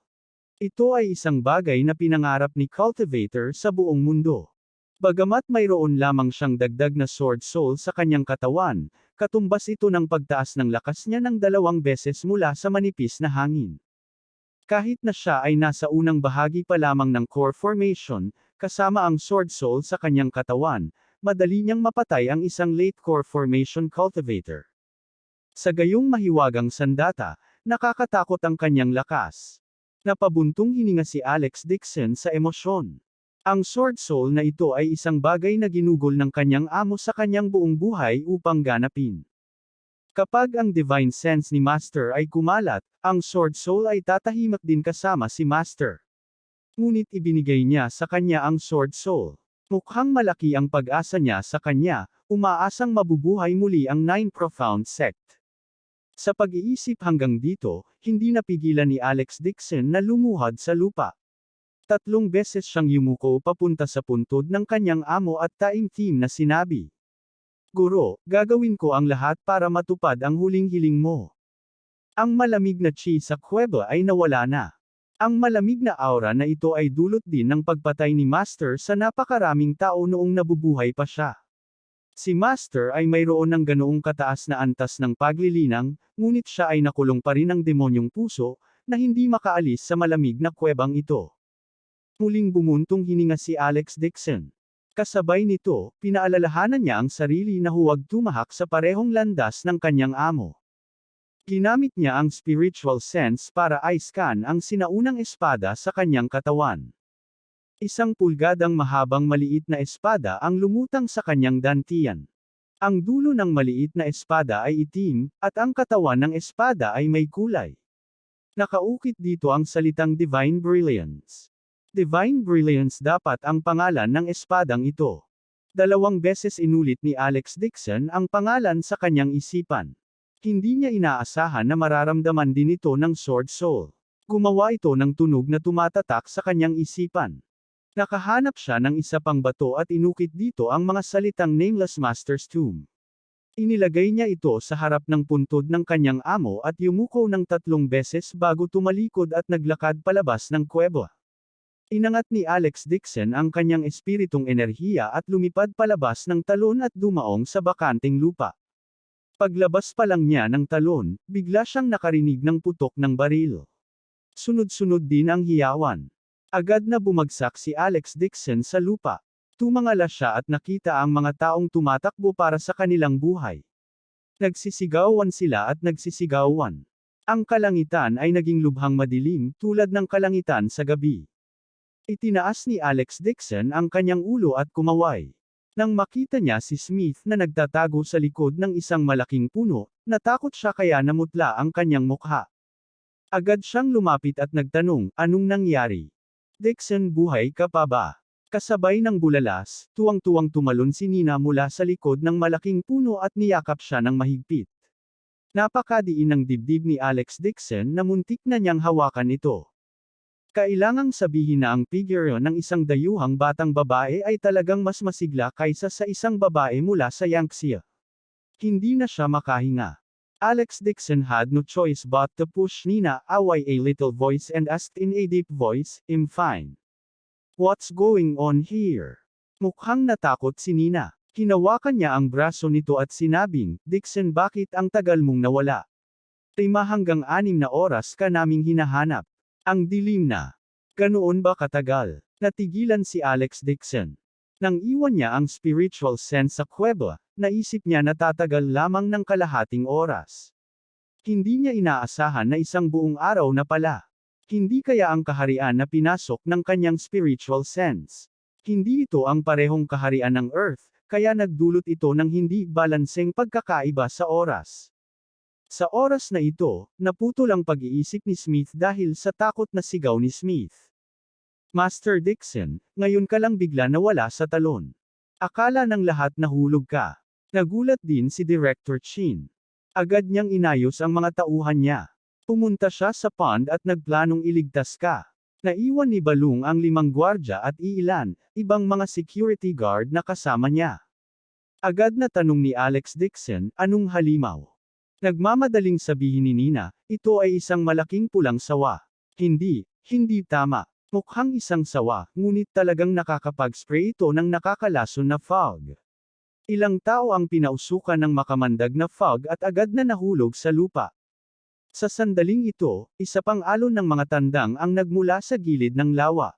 Ito ay isang bagay na pinangarap ni cultivator sa buong mundo. Bagamat mayroon lamang siyang dagdag na sword soul sa kanyang katawan, katumbas ito ng pagtaas ng lakas niya ng 2 beses mula sa manipis na hangin. Kahit na siya ay nasa unang bahagi pa lamang ng core formation, kasama ang sword soul sa kanyang katawan, madali niyang mapatay ang isang late core formation cultivator. Sa gayong mahiwagang sandata, nakakatakot ang kanyang lakas. Napabuntong hininga si Alex Dixon sa emosyon. Ang sword soul na ito ay isang bagay na ginugol ng kanyang amo sa kanyang buong buhay upang ganapin. Kapag ang divine sense ni Master ay kumalat, ang sword soul ay tatahimak din kasama si Master. Ngunit ibinigay niya sa kanya ang sword soul. Mukhang malaki ang pag-asa niya sa kanya, umaasang mabubuhay muli ang Nine Profound Sect. Sa pag-iisip hanggang dito, hindi napigilan ni Alex Dixon na lumuhad sa lupa. 3 beses siyang yumuko papunta sa puntod ng kanyang amo at taimtim na sinabi. Guro, gagawin ko ang lahat para matupad ang huling hiling mo. Ang malamig na chi sa kuweba ay nawala na. Ang malamig na aura na ito ay dulot din ng pagpatay ni Master sa napakaraming tao noong nabubuhay pa siya. Si Master ay mayroon ng ganoong kataas na antas ng paglilinang, ngunit siya ay nakulong pa rin ng demonyong puso, na hindi makaalis sa malamig na kuwebang ito. Muling bumuntong hininga si Alex Dixon. Kasabay nito, pinaalalahanan niya ang sarili na huwag tumahak sa parehong landas ng kanyang amo. Ginamit niya ang spiritual sense para i-scan ang sinaunang espada sa kanyang katawan. Isang pulgadang mahabang maliit na espada ang lumutang sa kanyang dantian. Ang dulo ng maliit na espada ay itim, at ang katawan ng espada ay may kulay. Nakaukit dito ang salitang Divine Brilliance. Divine Brilliance dapat ang pangalan ng espadang ito. 2 beses inulit ni Alex Dixon ang pangalan sa kanyang isipan. Hindi niya inaasahan na mararamdaman din ito ng sword soul. Gumawa ito ng tunog na tumatatak sa kanyang isipan. Nakahanap siya ng isa pang bato at inukit dito ang mga salitang Nameless Master's Tomb. Inilagay niya ito sa harap ng puntod ng kanyang amo at yumuko ng 3 beses bago tumalikod at naglakad palabas ng kuweba. Inangat ni Alex Dixon ang kanyang espiritong enerhiya at lumipad palabas ng talon at dumaong sa bakanting lupa. Paglabas pa lang niya ng talon, bigla siyang nakarinig ng putok ng baril. Sunod-sunod din ang hiyawan. Agad na bumagsak si Alex Dixon sa lupa. Tumangala siya at nakita ang mga taong tumatakbo para sa kanilang buhay. Nagsisigawan sila at nagsisigawan. Ang kalangitan ay naging lubhang madilim tulad ng kalangitan sa gabi. Itinaas ni Alex Dixon ang kanyang ulo at kumaway. Nang makita niya si Smith na nagtatago sa likod ng isang malaking puno, natakot siya kaya namutla ang kanyang mukha. Agad siyang lumapit at nagtanong, anong nangyari? Dixon, buhay ka pa ba? Kasabay ng bulalas, tuwang-tuwang tumalon si Nina mula sa likod ng malaking puno at niyakap siya ng mahigpit. Napakadiin ng dibdib ni Alex Dixon na muntik na niyang hawakan ito. Kailangang sabihin na ang figure ng isang dayuhang batang babae ay talagang mas masigla kaysa sa isang babae mula sa Yangtze. Hindi na siya makahinga. Alex Dixon had no choice but to push Nina away a little voice and asked in a deep voice, I'm fine. What's going on here? Mukhang natakot si Nina. Hinawakan niya ang braso nito at sinabing, Dixon, bakit ang tagal mong nawala? 5 hanggang 6 na oras ka naming hinahanap. Ang dilim na. Ganoon ba katagal? Natigilan si Alex Dixon. Nang iwan niya ang spiritual sense sa kuweba, naisip niya na tatagal lamang ng kalahating oras. Hindi niya inaasahan na isang buong araw na pala. Hindi kaya ang kaharian na pinasok ng kanyang spiritual sense. Hindi ito ang parehong kaharian ng Earth, kaya nagdulot ito ng hindi balanseng pagkakaiba sa oras. Sa oras na ito, naputol ang pag-iisip ni Smith dahil sa takot na sigaw ni Smith. Master Dixon, ngayon ka lang bigla nawala sa talon. Akala ng lahat nahulog ka. Nagulat din si Director Chin. Agad niyang inayos ang mga tauhan niya. Pumunta siya sa pond at nagplanong iligtas ka. Naiwan ni Balung ang 5 gwardya at ibang mga security guard na kasama niya. Agad na tanong ni Alex Dixon, anong halimaw? Nagmamadaling sabihin ni Nina, ito ay isang malaking pulang sawa. Hindi tama. Mukhang isang sawa, ngunit talagang nakakapag-spray ito ng nakakalason na fog. Ilang tao ang pinausukan ng makamandag na fog at agad na nahulog sa lupa. Sa sandaling ito, isa pang alon ng mga tandang ang nagmula sa gilid ng lawa.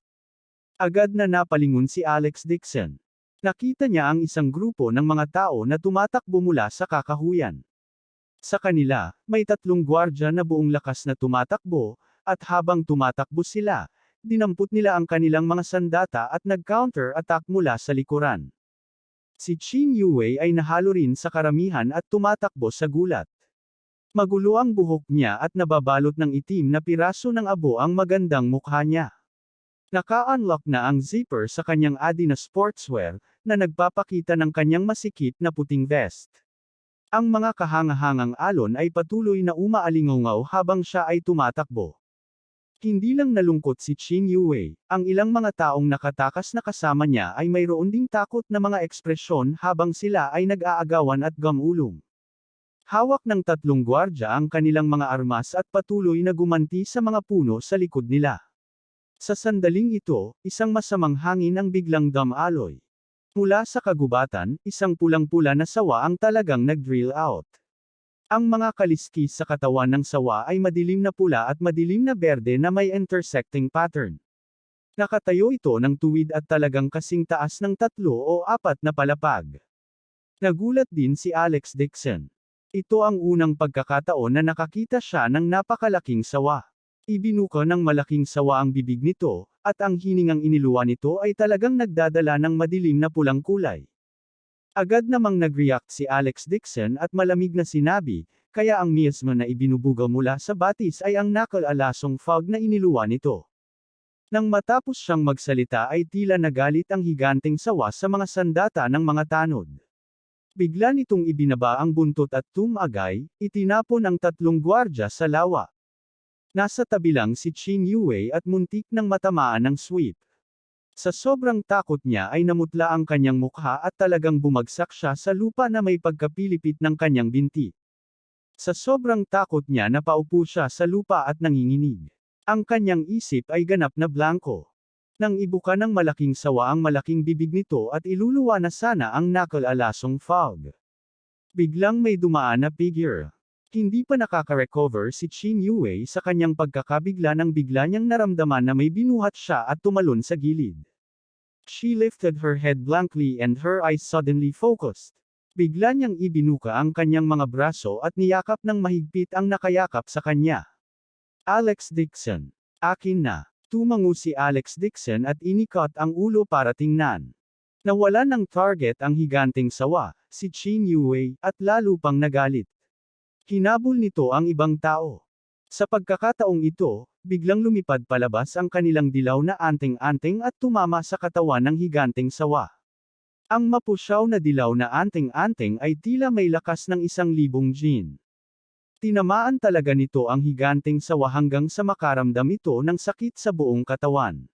Agad na napalingon si Alex Dixon. Nakita niya ang isang grupo ng mga tao na tumatakbo mula sa kakahuyan. Sa kanila, may 3 gwardya na buong lakas na tumatakbo, at habang tumatakbo sila, dinampot nila ang kanilang mga sandata at nag-counter-attack mula sa likuran. Si Qin Yue ay nahalo rin sa karamihan at tumatakbo sa gulat. Magulo ang buhok niya at nababalot ng itim na piraso ng abo ang magandang mukha niya. Naka-unlock na ang zipper sa kanyang adi na sportswear, na nagpapakita ng kanyang masikip na puting vest. Ang mga kahangahangang alon ay patuloy na umaalingaw habang siya ay tumatakbo. Hindi lang nalungkot si Qin Yue, ang ilang mga taong nakatakas na kasama niya ay mayroon ding takot na mga ekspresyon habang sila ay nag-aagawan at gamulong. Hawak ng 3 gwardya ang kanilang mga armas at patuloy na gumanti sa mga puno sa likod nila. Sa sandaling ito, isang masamang hangin ang biglang dumaloy. Mula sa kagubatan, isang pulang-pula na sawa ang talagang nag-drill out. Ang mga kaliskis sa katawan ng sawa ay madilim na pula at madilim na berde na may intersecting pattern. Nakatayo ito ng tuwid at talagang kasing taas ng 3 o 4 na palapag. Nagulat din si Alex Dixon. Ito ang unang pagkakataon na nakakita siya ng napakalaking sawa. Ibinuka ng malaking sawa ang bibig nito, at ang hiningang iniluwa nito ay talagang nagdadala ng madilim na pulang kulay. Agad namang nag-react si Alex Dixon at malamig na sinabi, kaya ang mismo na ibinubuga mula sa batis ay ang nakaalasong fog na iniluwa nito. Nang matapos siyang magsalita ay tila nagalit ang higanteng sawa sa mga sandata ng mga tanod. Bigla nitong ibinaba ang buntot at tumagay, itinapon ang 3 gwardya sa lawa. Nasa tabi lang si Qin Yue at muntik nang matamaan ng sweep. Sa sobrang takot niya ay namutla ang kanyang mukha at talagang bumagsak siya sa lupa na may pagkapilipit ng kanyang binti. Sa sobrang takot niya napaupo siya sa lupa at nanginginig. Ang kanyang isip ay ganap na blanko. Nang ibuka ng malaking sawa ang malaking bibig nito at iluluwa na sana ang nakalalasong fog. Biglang may dumaan na figure. Hindi pa nakaka-recover si Qin Yue sa kanyang pagkakabigla nang bigla niyang naramdaman na may binuhat siya at tumalon sa gilid. She lifted her head blankly and her eyes suddenly focused. Bigla niyang ibinuka ang kanyang mga braso at niyakap ng mahigpit ang nakayakap sa kanya. Alex Dixon. Akin na. Tumango si Alex Dixon at inikot ang ulo para tingnan. Nawala ng target ang higanteng sawa, si Qin Yue, at lalo pang nagalit. Hinabol nito ang ibang tao. Sa pagkakataong ito, biglang lumipad palabas ang kanilang dilaw na anting-anting at tumama sa katawan ng higanteng sawa. Ang mapusyaw na dilaw na anting-anting ay tila may lakas ng 1,000 jin. Tinamaan talaga nito ang higanteng sawa hanggang sa makaramdam ito ng sakit sa buong katawan.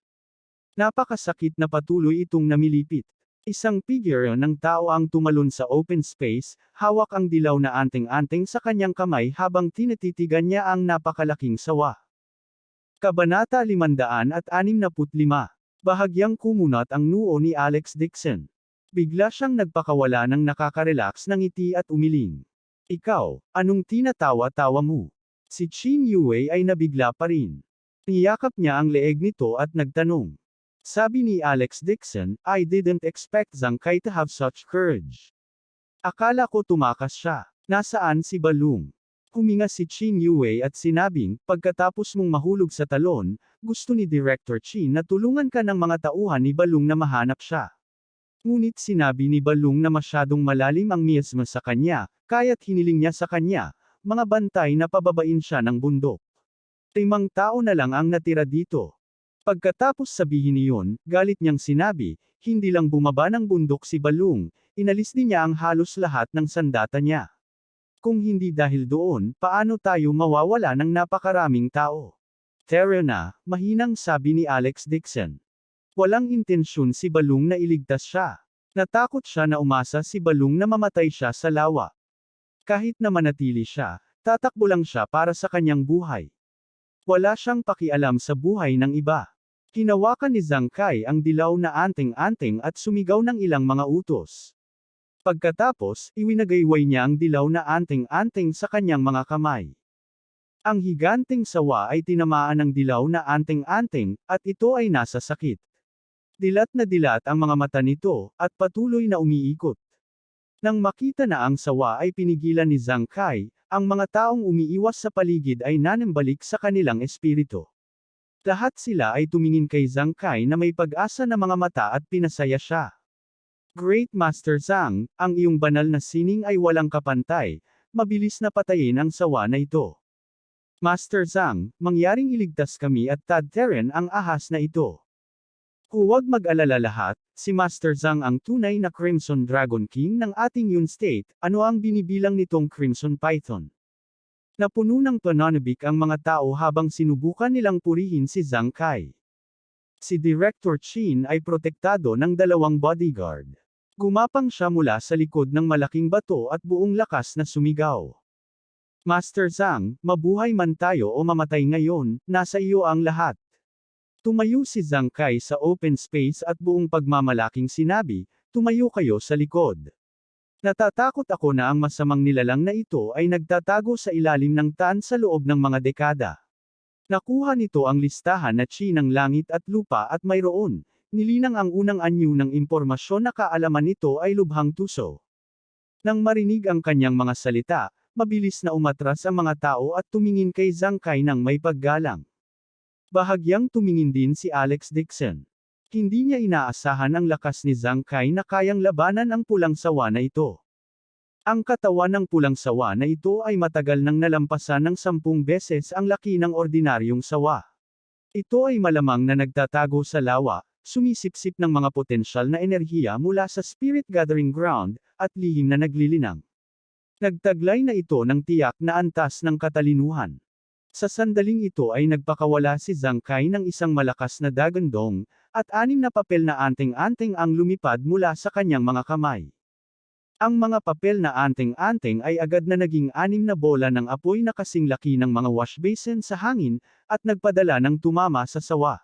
Napakasakit na patuloy itong namilipit. Isang figure ng tao ang tumalon sa open space, hawak ang dilaw na anting-anting sa kanyang kamay habang tinatitigan niya ang napakalaking sawa. Kabanata 565. Bahagyang kumunat ang noo ni Alex Dixon. Bigla siyang nagpakawala ng nakaka-relax ng ngiti at umiling. Ikaw, anong tinatawa-tawa mo? Si Qin Yue ay nabigla pa rin. Niyakap niya ang leeg nito at nagtanong. Sabi ni Alex Dixon, I didn't expect Zhang Kai to have such courage. Akala ko tumakas siya. Nasaan si Balung? Huminga si Qin Yue at sinabing, pagkatapos mong mahulog sa talon, gusto ni Director Qin na tulungan ka ng mga tauhan ni Balung na mahanap siya. Ngunit sinabi ni Balung na masyadong malalim ang miasma sa kanya, kaya't hiniling niya sa kanya, mga bantay na pababain siya ng bundok. 5 tao na lang ang natira dito. Pagkatapos sabihin niyon, galit niyang sinabi, hindi lang bumaba ng bundok si Balung, inalis din niya ang halos lahat ng sandata niya. Kung hindi dahil doon, paano tayo mawawala ng napakaraming tao? Tara na, mahinang sabi ni Alex Dixon. Walang intensyon si Balung na iligtas siya. Natakot siya na umasa si Balung na mamatay siya sa lawa. Kahit na manatili siya, tatakbo lang siya para sa kanyang buhay. Wala siyang pakialam sa buhay ng iba. Hinawakan ni Zhang Kai ang dilaw na anting-anting at sumigaw ng ilang mga utos. Pagkatapos, iwinagayway niya ang dilaw na anting-anting sa kanyang mga kamay. Ang higanteng sawa ay tinamaan ng dilaw na anting-anting, at ito ay nasa sakit. Dilat na dilat ang mga mata nito, at patuloy na umiikot. Nang makita na ang sawa ay pinigilan ni Zhang Kai, ang mga taong umiiwas sa paligid ay nanambalik sa kanilang espiritu. Lahat sila ay tumingin kay Zhang Kai na may pag-asa na mga mata at pinasaya siya. Great Master Zhang, ang iyong banal na sining ay walang kapantay, mabilis na patayin ang sawa na ito. Master Zhang, mangyaring iligtas kami at tadterin ang ahas na ito. Huwag mag-alala lahat, si Master Zhang ang tunay na Crimson Dragon King ng ating Yun State, ano ang binibilang nitong Crimson Python? Napuno ng pananabik ang mga tao habang sinubukan nilang purihin si Zhang Kai. Si Director Qin ay protektado ng 2 bodyguard. Gumapang siya mula sa likod ng malaking bato at buong lakas na sumigaw. Master Zhang, mabuhay man tayo o mamatay ngayon, nasa iyo ang lahat. Tumayo si Zhang Kai sa open space at buong pagmamalaking sinabi, tumayo kayo sa likod. Natatakot ako na ang masamang nilalang na ito ay nagtatago sa ilalim ng taan sa loob ng mga dekada. Nakuha nito ang listahan na Qi ng langit at lupa at mayroon, nilinang ang unang anyo ng impormasyon na kaalaman nito ay lubhang tuso. Nang marinig ang kanyang mga salita, mabilis na umatras ang mga tao at tumingin kay Zhang Kai ng may paggalang. Bahagyang tumingin din si Alex Dixon. Hindi niya inaasahan ang lakas ni Zhang Kai na kayang labanan ang pulang sawa na ito. Ang katawan ng pulang sawa na ito ay matagal nang nalampasan ng 10 beses ang laki ng ordinaryong sawa. Ito ay malamang na nagtatago sa lawa, sumisipsip ng mga potensyal na enerhiya mula sa Spirit Gathering Ground, at lihim na naglilinang. Nagtaglay na ito ng tiyak na antas ng katalinuhan. Sa sandaling ito ay nagpakawala si Zhang Kai ng isang malakas na dagandong, at 6 na papel na anting-anting ang lumipad mula sa kanyang mga kamay. Ang mga papel na anting-anting ay agad na naging 6 na bola ng apoy na kasing laki ng mga wash basin sa hangin, at nagpadala ng tumama sa sawa.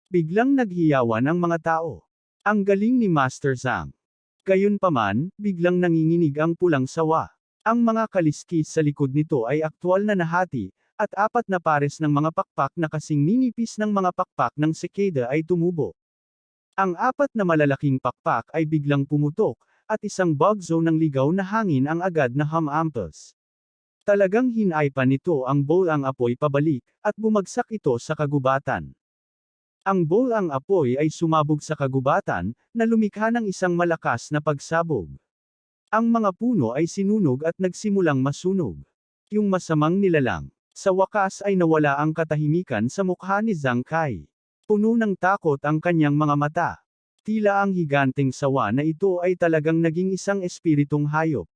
Biglang naghiyawan ang mga tao. Ang galing ni Master Zhang. Gayunpaman, biglang nanginginig ang pulang sawa. Ang mga kaliskis sa likod nito ay aktwal na nahati, at 4 na pares ng mga pakpak na kasing ninipis ng mga pakpak ng sikada ay tumubo. Ang 4 na malalaking pakpak ay biglang pumutok, at isang bagzo ng ligaw na hangin ang agad na humampas. Talagang hinaypa nito ang bowl ang apoy pabalik, at bumagsak ito sa kagubatan. Ang bowl ang apoy ay sumabog sa kagubatan, na lumikha ng isang malakas na pagsabog. Ang mga puno ay sinunog at nagsimulang masunog. Yung masamang nilalang. Sa wakas ay nawala ang katahimikan sa mukha ni Zhang Kai. Puno ng takot ang kanyang mga mata. Tila ang higanteng sawa na ito ay talagang naging isang espiritong hayop.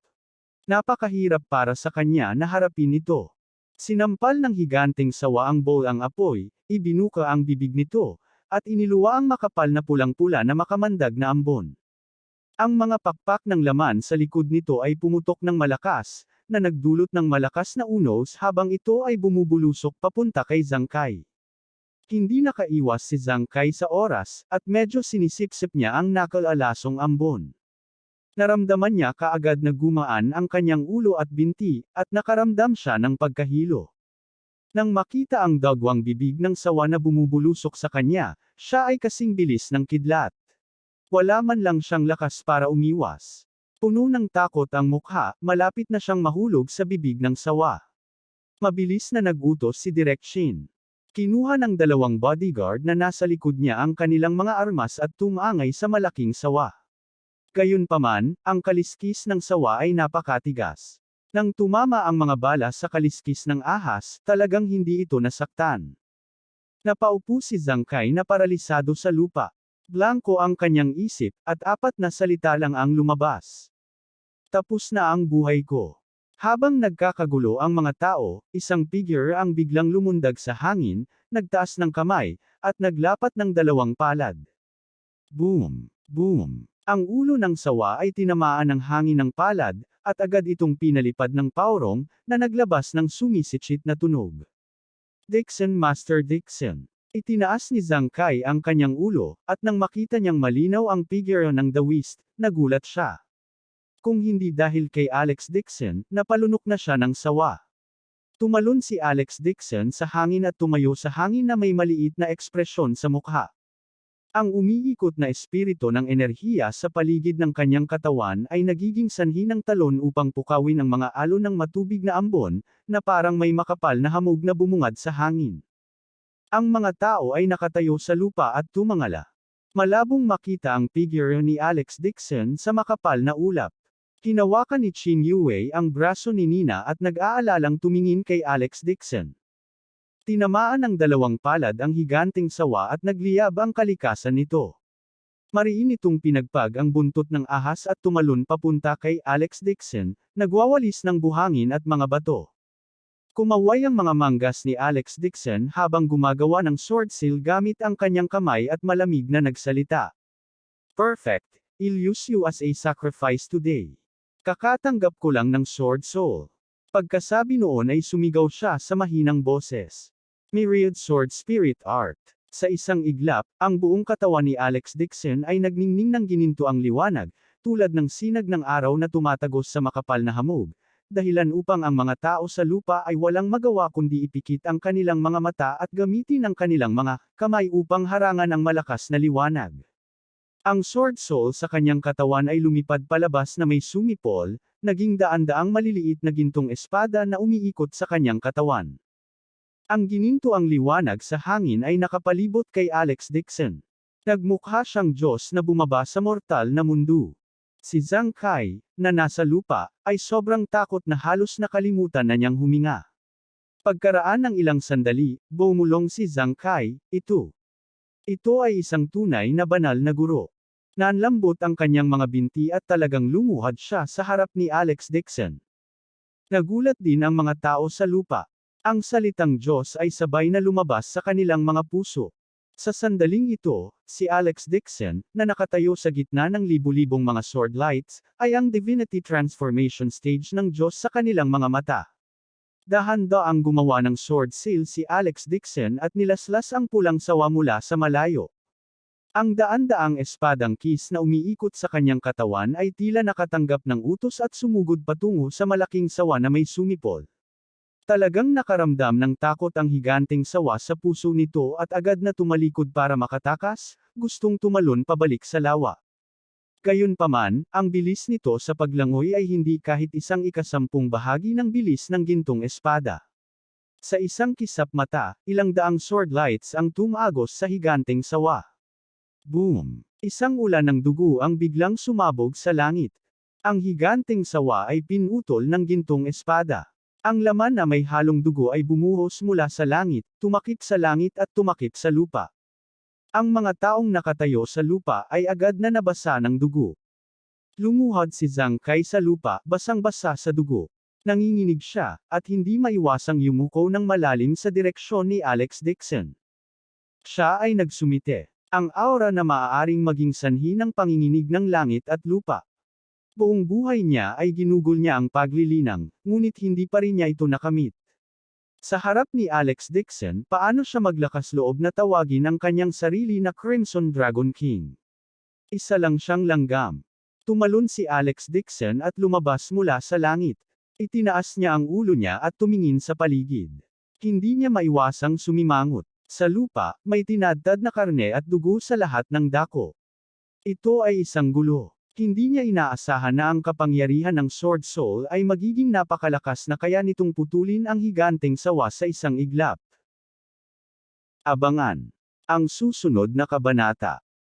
Napakahirap para sa kanya na harapin ito. Sinampal ng higanteng sawa ang bowl ang apoy, ibinuka ang bibig nito, at iniluwa ang makapal na pulang-pula na makamandag na ambon. Ang mga pakpak ng laman sa likod nito ay pumutok ng malakas, na nagdulot ng malakas na unos habang ito ay bumubulusok papunta kay Zhang Kai. Hindi nakaiwas si Zhang Kai sa oras, at medyo sinisipsip niya ang nakalalasong ambon. Naramdaman niya kaagad na gumaan ang kanyang ulo at binti, at nakaramdam siya ng pagkahilo. Nang makita ang dagwang bibig ng sawa na bumubulusok sa kanya, siya ay kasing bilis ng kidlat. Wala man lang siyang lakas para umiwas. Puno ng takot ang mukha, malapit na siyang mahulog sa bibig ng sawa. Mabilis na nag-utos si Direk Shin. Kinuha ng 2 bodyguard na nasa likod niya ang kanilang mga armas at tumangay sa malaking sawa. Gayunpaman, ang kaliskis ng sawa ay napakatigas. Nang tumama ang mga bala sa kaliskis ng ahas, talagang hindi ito nasaktan. Napaupo si Zhang Kai na paralisado sa lupa. Blanko ang kanyang isip, at 4 na salita lang ang lumabas. Tapos na ang buhay ko. Habang nagkakagulo ang mga tao, isang figure ang biglang lumundag sa hangin, nagtaas ng kamay, at naglapat ng 2 palad. Boom! Boom! Ang ulo ng sawa ay tinamaan ng hangin ng palad, at agad itong pinalipad ng paurong, na naglabas ng sumisitsit na tunog. Dixon, Master Dixon. Itinaas ni Zhang Kai ang kanyang ulo, at nang makita niyang malinaw ang figure ng The Whist, nagulat siya. Kung hindi dahil kay Alex Dixon, napalunok na siya ng sawa. Tumalon si Alex Dixon sa hangin at tumayo sa hangin na may maliit na ekspresyon sa mukha. Ang umiikot na espiritu ng enerhiya sa paligid ng kanyang katawan ay nagiging sanhi ng talon upang pukawin ang mga alon ng matubig na ambon, na parang may makapal na hamog na bumungad sa hangin. Ang mga tao ay nakatayo sa lupa at tumangala. Malabong makita ang figure ni Alex Dixon sa makapal na ulap. Hinawakan ni Qin Yue ang braso ni Nina at nag-aalalang tumingin kay Alex Dixon. Tinamaan ng 2 palad ang higanteng sawa at nagliyab ang kalikasan nito. Mariin itong pinagpag ang buntot ng ahas at tumalon papunta kay Alex Dixon, nagwawalis ng buhangin at mga bato. Kumaway ang mga manggas ni Alex Dixon habang gumagawa ng sword seal gamit ang kanyang kamay at malamig na nagsalita. Perfect! I'll use you as a sacrifice today. Kakatanggap ko lang ng sword soul. Pagkasabi noon ay sumigaw siya sa mahinang boses. Myriad Sword Spirit Art. Sa isang iglap, ang buong katawan ni Alex Dixon ay nagningning ng ginintuang liwanag, tulad ng sinag ng araw na tumatagos sa makapal na hamog, dahilan upang ang mga tao sa lupa ay walang magawa kundi ipikit ang kanilang mga mata at gamitin ang kanilang mga kamay upang harangan ang malakas na liwanag. Ang sword soul sa kanyang katawan ay lumipad palabas na may sumipol, naging daan-daang maliliit na gintong espada na umiikot sa kanyang katawan. Ang gininto ang liwanag sa hangin ay nakapalibot kay Alex Dixon. Nagmukha siyang Diyos na bumaba sa mortal na mundo. Si Zhang Kai, na nasa lupa, ay sobrang takot na halos nakalimutan na niyang huminga. Pagkaraan ng ilang sandali, bumulong si Zhang Kai, ito ay isang tunay na banal na guro. Nanlambot ang kanyang mga binti at talagang lumuhad siya sa harap ni Alex Dixon. Nagulat din ang mga tao sa lupa. Ang salitang Diyos ay sabay na lumabas sa kanilang mga puso. Sa sandaling ito, si Alex Dixon, na nakatayo sa gitna ng libu-libong mga sword lights, ay ang divinity transformation stage ng Diyos sa kanilang mga mata. Dahan-daang gumawa ng sword sail si Alex Dixon at nilaslas ang pulang sawa mula sa malayo. Ang daan-daang espadang kis na umiikot sa kanyang katawan ay tila nakatanggap ng utos at sumugod patungo sa malaking sawa na may sumipol. Talagang nakaramdam ng takot ang higanteng sawa sa puso nito at agad na tumalikod para makatakas, gustong tumalon pabalik sa lawa. Gayunpaman, ang bilis nito sa paglangoy ay hindi kahit 1/10 bahagi ng bilis ng gintong espada. Sa isang kisap mata, ilang daang sword lights ang tumagos sa higanteng sawa. Boom! Isang ulan ng dugo ang biglang sumabog sa langit. Ang higanteng sawa ay pinutol ng gintong espada. Ang laman na may halong dugo ay bumuhos mula sa langit, tumakip sa langit at tumakip sa lupa. Ang mga taong nakatayo sa lupa ay agad na nabasa ng dugo. Lumuhod si Zhang Kai sa lupa, basang-basa sa dugo. Nanginginig siya, at hindi maiwasang yumuko ng malalim sa direksyon ni Alex Dixon. Siya ay nagsumite. Ang aura na maaaring maging sanhi ng panginginig ng langit at lupa. Buong buhay niya ay ginugol niya ang paglilinang, ngunit hindi pa rin niya ito nakamit. Sa harap ni Alex Dixon, paano siya maglakas loob na tawagin ang kanyang sarili na Crimson Dragon King? Isa lang siyang langgam. Tumalon si Alex Dixon at lumabas mula sa langit. Itinaas niya ang ulo niya at tumingin sa paligid. Hindi niya maiwasang sumimangot. Sa lupa, may tinadtad na karne at dugo sa lahat ng dako. Ito ay isang gulo. Hindi niya inaasahan na ang kapangyarihan ng Sword Soul ay magiging napakalakas na kaya nitong putulin ang higanteng sawa sa isang iglap. Abangan ang susunod na kabanata.